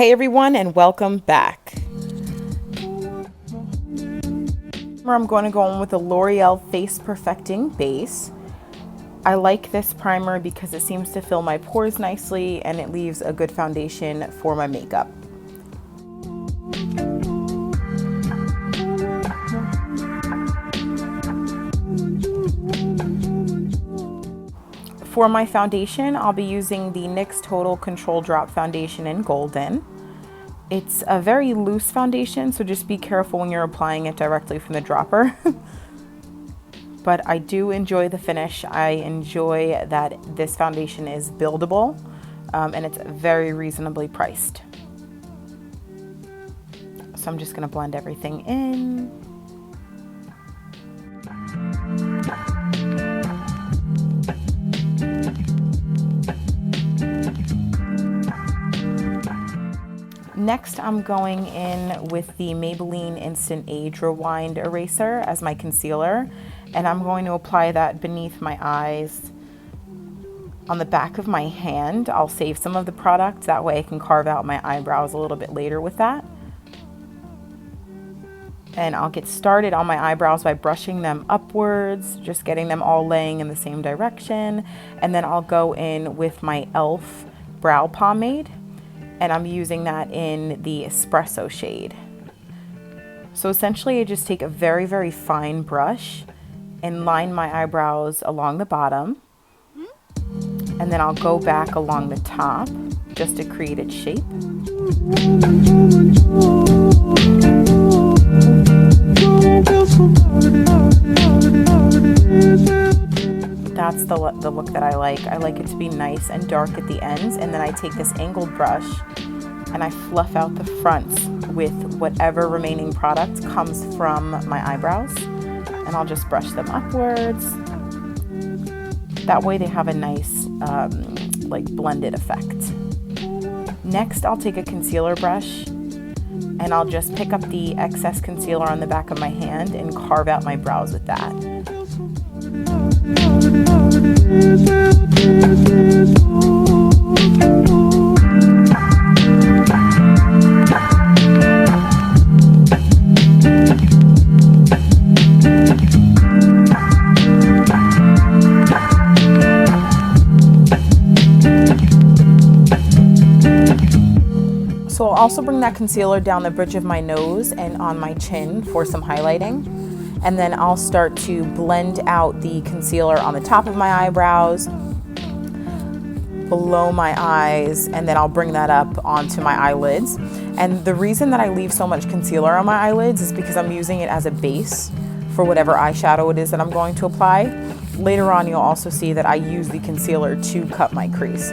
Hey everyone, and welcome back. I'm going to go in with the L'Oreal Face Perfecting Base. I like this primer because it seems to fill my pores nicely and it leaves a good foundation for my makeup. For my foundation, I'll be using the NYX Total Control Drop Foundation in Golden. It's a very loose foundation, so just be careful when you're applying it directly from the dropper. But I do enjoy the finish. I enjoy that this foundation is buildable, and it's very reasonably priced. So I'm just gonna blend everything in. Next, I'm going in with the Maybelline Instant Age Rewind Eraser as my concealer, and I'm going to apply that beneath my eyes on the back of my hand. I'll save some of the product, that way I can carve out my eyebrows a little bit later with that. And I'll get started on my eyebrows by brushing them upwards, just getting them all laying in the same direction, and then I'll go in with my e.l.f. brow pomade. And I'm using that in the espresso shade. So essentially I just take a very, very fine brush and line my eyebrows along the bottom. And then I'll go back along the top just to create its shape. That's the look that I like. I like it to be nice and dark at the ends, and then I take this angled brush and I fluff out the fronts with whatever remaining product comes from my eyebrows, and I'll just brush them upwards. That way they have a nice like blended effect. Next, I'll take a concealer brush and I'll just pick up the excess concealer on the back of my hand and carve out my brows with that. So I'll also bring that concealer down the bridge of my nose and on my chin for some highlighting. And then I'll start to blend out the concealer on the top of my eyebrows, below my eyes, and then I'll bring that up onto my eyelids. And the reason that I leave so much concealer on my eyelids is because I'm using it as a base for whatever eyeshadow it is that I'm going to apply. Later on, you'll also see that I use the concealer to cut my crease.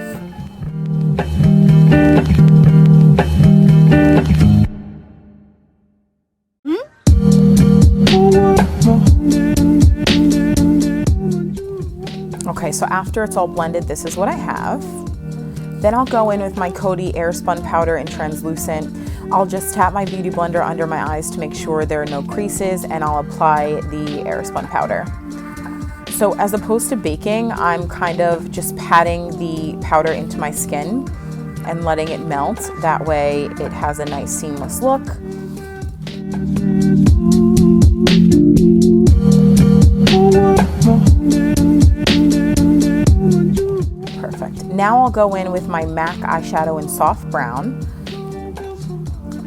Okay, so after it's all blended, this is what I have. Then I'll go in with my Coty Airspun powder in translucent. I'll just tap my beauty blender under my eyes to make sure there are no creases, and I'll apply the Airspun powder. So as opposed to baking, I'm kind of just patting the powder into my skin and letting it melt. That way it has a nice seamless look. Perfect. Now I'll go in with my MAC eyeshadow in soft brown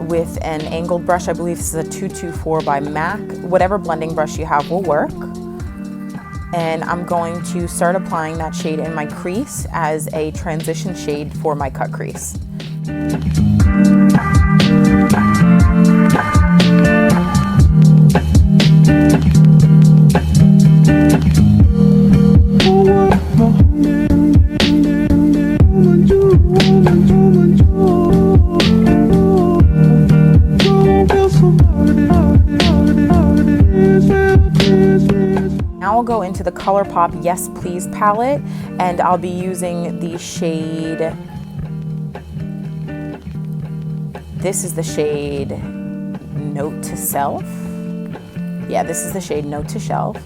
with an angled brush. I believe this is a 224 by MAC. Whatever blending brush you have will work. And I'm going to start applying that shade in my crease as a transition shade for my cut crease. Now I'll go into the ColourPop Yes Please palette, and I'll be using the shade, this is the shade Note to Self. Yeah, this is the shade Note to Self.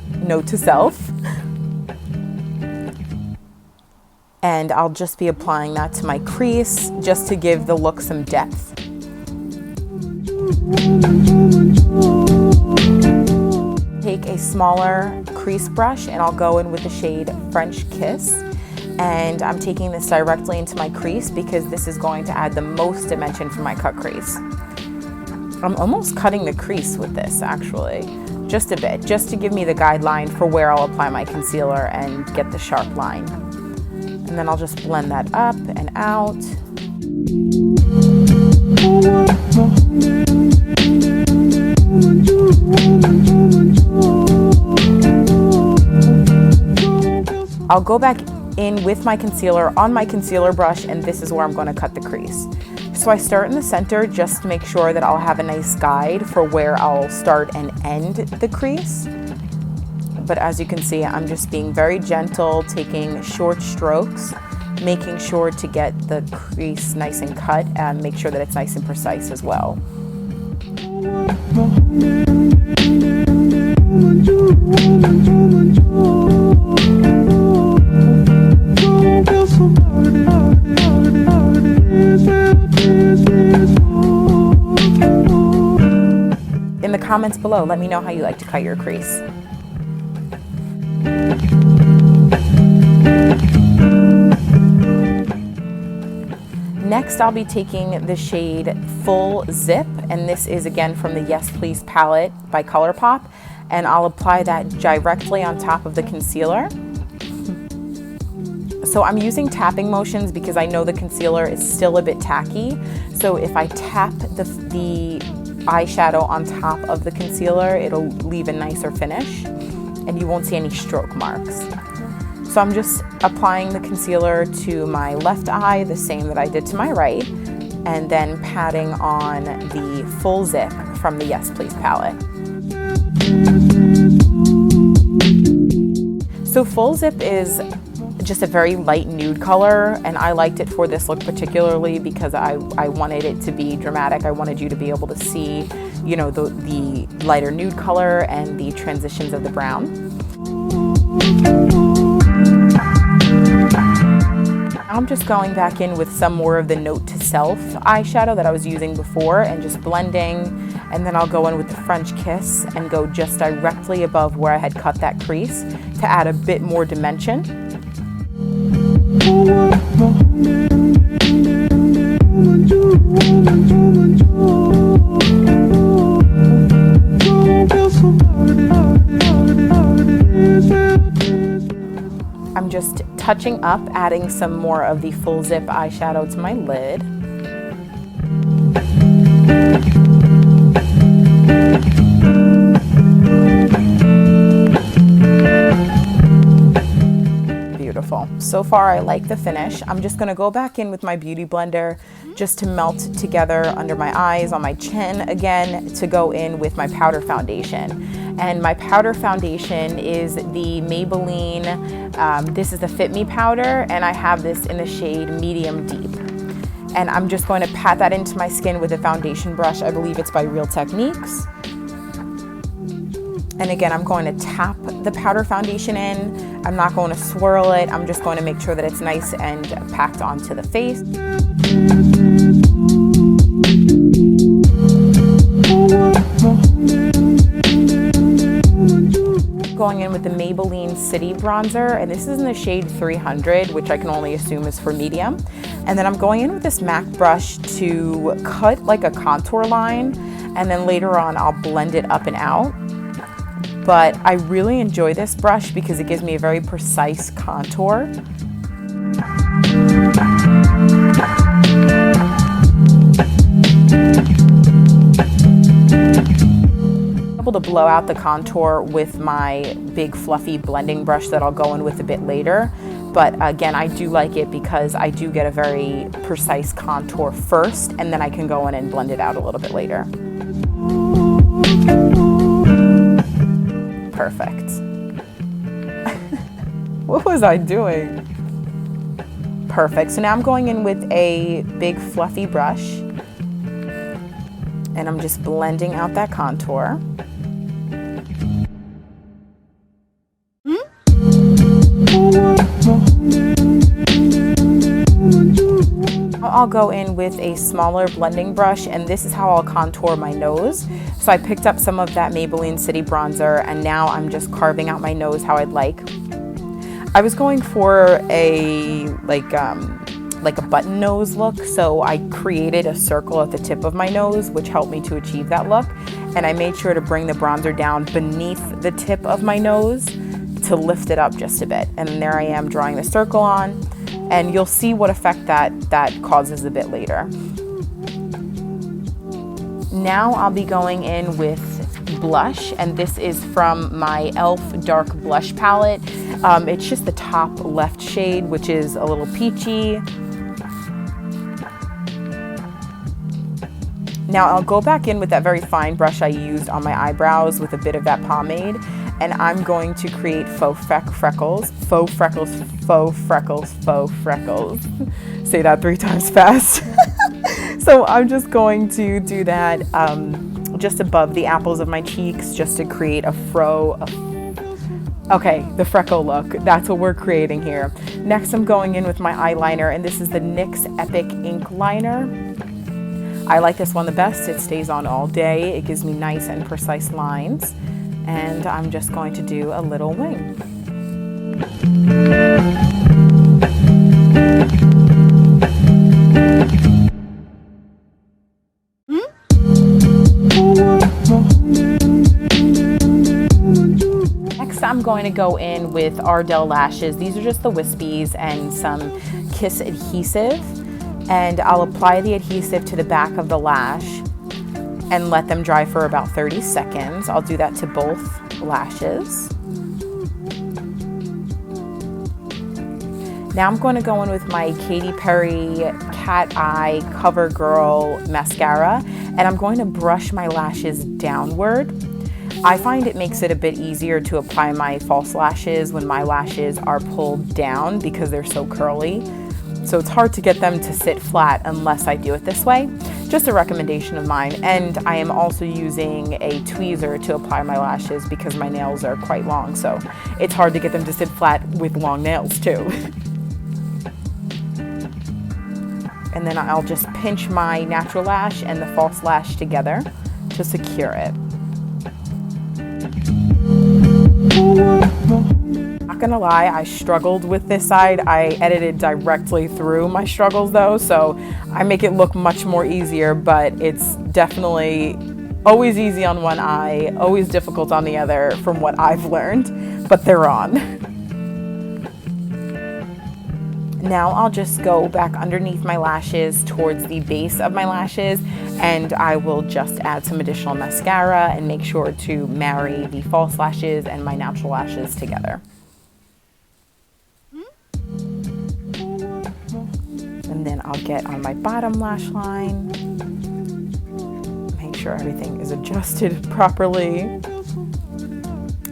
And I'll just be applying that to my crease just to give the look some depth. Take a smaller crease brush and I'll go in with the shade French Kiss. And I'm taking this directly into my crease because this is going to add the most dimension for my cut crease. I'm almost cutting the crease with this actually, just a bit, just to give me the guideline for where I'll apply my concealer and get the sharp line. And then I'll just blend that up and out. I'll go back in with my concealer on my concealer brush, and this is where I'm going to cut the crease. So I start in the center just to make sure that I'll have a nice guide for where I'll start and end the crease. But as you can see, I'm just being very gentle, taking short strokes, making sure to get the crease nice and cut and make sure that it's nice and precise as well. In the comments below, let me know how you like to cut your crease. Next, I'll be taking the shade Full Zip, and this is again from the Yes Please palette by ColourPop, and I'll apply that directly on top of the concealer. So I'm using tapping motions because I know the concealer is still a bit tacky. So if I tap the eyeshadow on top of the concealer, it'll leave a nicer finish and you won't see any stroke marks. So I'm just applying the concealer to my left eye, the same that I did to my right, and then patting on the Full Zip from the Yes Please palette. So Full Zip is just a very light nude color, and I liked it for this look particularly because I wanted it to be dramatic. I wanted you to be able to see, you know, the lighter nude color and the transitions of the brown. I'm just going back in with some more of the Note to Self eyeshadow that I was using before and just blending, and then I'll go in with the French Kiss and go just directly above where I had cut that crease to add a bit more dimension. I'm just touching up, adding some more of the Full Zip eyeshadow to my lid. Beautiful. So far I like the finish. I'm just going to go back in with my beauty blender just to melt together under my eyes, on my chin again, to go in with my powder foundation. And my powder foundation is the Maybelline, this is the Fit Me powder, and I have this in the shade Medium Deep. And I'm just going to pat that into my skin with a foundation brush. I believe it's by Real Techniques. And again, I'm going to tap the powder foundation in. I'm not going to swirl it. I'm just going to make sure that it's nice and packed onto the face. Going in with the Maybelline City Bronzer, and this is in the shade 300, which I can only assume is for medium. And then I'm going in with this MAC brush to cut like a contour line, and then later on I'll blend it up and out. But I really enjoy this brush because it gives me a very precise contour. Able to blow out the contour with my big fluffy blending brush that I'll go in with a bit later. But again, I do like it because I do get a very precise contour first, and then I can go in and blend it out a little bit later. Perfect. What was I doing? Perfect. So now I'm going in with a big fluffy brush, and I'm just blending out that contour. I'll go in with a smaller blending brush, and this is how I'll contour my nose. So I picked up some of that Maybelline City bronzer, and now I'm just carving out my nose how I'd like. I was going for a like a button nose look, so I created a circle at the tip of my nose, which helped me to achieve that look. And I made sure to bring the bronzer down beneath the tip of my nose to lift it up just a bit. And there I am drawing the circle on, and you'll see what effect that causes a bit later. Now I'll be going in with blush, and this is from my e.l.f. Dark Blush Palette. It's just the top left shade, which is a little peachy. Now I'll go back in with that very fine brush I used on my eyebrows with a bit of that pomade, and I'm going to create faux freckles. Faux freckles, faux freckles, faux freckles. Say that 3 times fast. So I'm just going to do that just above the apples of my cheeks, just to create a okay, the freckle look. That's what we're creating here. Next, I'm going in with my eyeliner, and this is the NYX Epic Ink Liner. I like this one the best. It stays on all day. It gives me nice and precise lines. And I'm just going to do a little wing. Next, I'm going to go in with Ardell lashes. These are just the wispies and some Kiss adhesive. And I'll apply the adhesive to the back of the lash and let them dry for about 30 seconds. I'll do that to both lashes. Now I'm going to go in with my Katy Perry Cat Eye CoverGirl mascara, and I'm going to brush my lashes downward. I find it makes it a bit easier to apply my false lashes when my lashes are pulled down because they're so curly. So it's hard to get them to sit flat unless I do it this way. Just a recommendation of mine. And I am also using a tweezer to apply my lashes because my nails are quite long. So it's hard to get them to sit flat with long nails too. And then I'll just pinch my natural lash and the false lash together to secure it. Not gonna lie, I struggled with this side. I edited directly through my struggles though, so I make it look much more easier, but it's definitely always easy on one eye, always difficult on the other from what I've learned, but they're on. Now I'll just go back underneath my lashes towards the base of my lashes, and I will just add some additional mascara and make sure to marry the false lashes and my natural lashes together. And then I'll get on my bottom lash line, make sure everything is adjusted properly.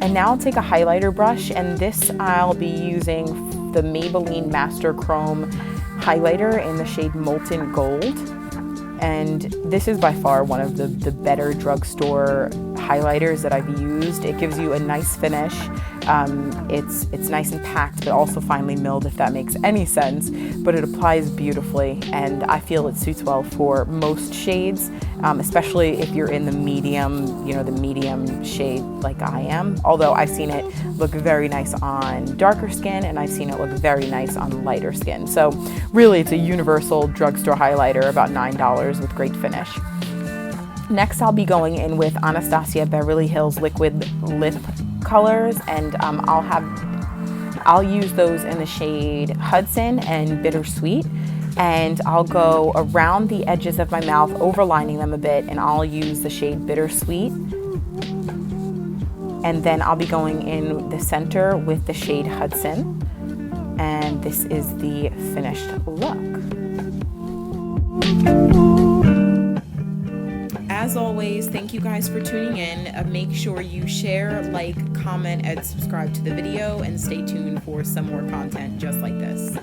And now I'll take a highlighter brush, and this I'll be using the Maybelline Master Chrome highlighter in the shade Molten Gold. And this is by far one of the better drugstore highlighters that I've used. It gives you a nice finish. It's nice and packed, but also finely milled, if that makes any sense. But it applies beautifully, and I feel it suits well for most shades, especially if you're in the medium, you know, the medium shade like I am. Although I've seen it look very nice on darker skin, and I've seen it look very nice on lighter skin. So really, it's a universal drugstore highlighter, about $9 with great finish. Next, I'll be going in with Anastasia Beverly Hills Liquid Lip colors, and I'll use those in the shade Hudson and Bittersweet, and I'll go around the edges of my mouth, overlining them a bit, and I'll use the shade Bittersweet, and then I'll be going in the center with the shade Hudson, and this is the finished look. As always, thank you guys for tuning in. Make sure you share, like, comment, and subscribe to the video, and stay tuned for some more content just like this.